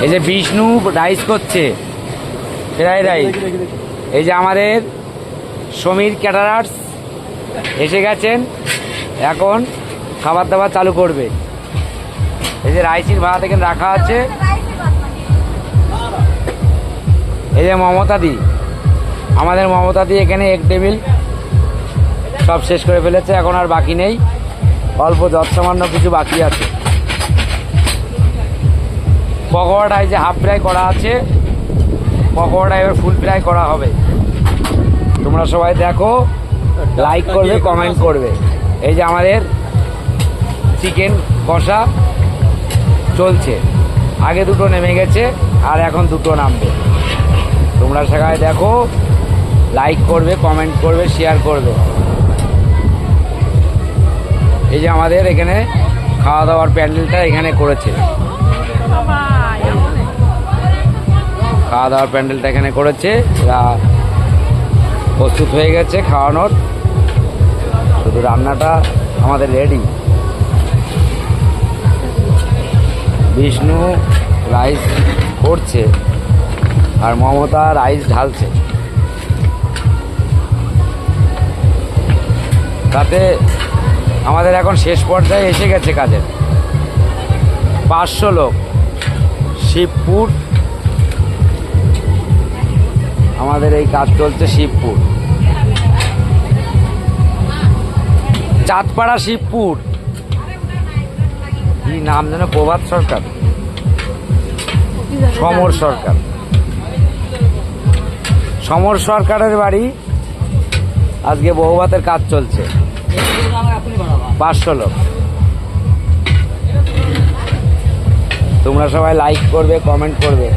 এই যে বিষ্ণু রাইস করছে, ফ্রাইড রাইস। এই যে আমাদের সমীর ক্যাটারার্স এসে গেছেন, এখন খাবার দাবার চালু করবে। এই যে রাইসের ভাত এখানে রাখা আছে। এই যে মমতাদি, আমাদের মমতাদি এখানে এক টেবিল সব শেষ করে ফেলেছে, এখন আর বাকি নেই, অল্প যৎসামান্য কিছু বাকি আছে। পকোড়াটা এই যে হাফ ফ্রাই করা আছে, পকোড়াটা এবার ফুল ফ্রাই করা হবে। তোমরা সবাই দেখো, লাইক করবে, কমেন্ট করবে। এই যে আমাদের চিকেন কষা চলছে, আগে দুটো নেমে গেছে আর এখন দুটো নামবে। তোমরা সবাই দেখো, লাইক করবে, কমেন্ট করবে, শেয়ার করবে। এই যে আমাদের এখানে খাওয়া দাওয়ার প্যান্ডেলটা এখানে করেছে, খাওয়া দাওয়ার প্যান্ডেলটা এখানে করেছে। এরা প্রস্তুত হয়ে গেছে খাওয়ানোর, শুধু রান্নাটা আমাদের রেডি। বিষ্ণু রাইস করছে আর মমতা রাইস ঢালছে। তাতে আমাদের এখন শেষ পর্যায়ে এসে গেছে কাজের। 500 লোক, শিবপুর আমাদের এই কাজ চলছে। শিবপুর, চাঁদপাড়া শিবপুর, কি নাম যেন, প্রভাত সরকার, সমর সরকার, সমর সরকারের বাড়ি। আজকে বহুভাতের কাজ চলছে। 500 লোক। তোমরা সবাই লাইক করবে, কমেন্ট করবে।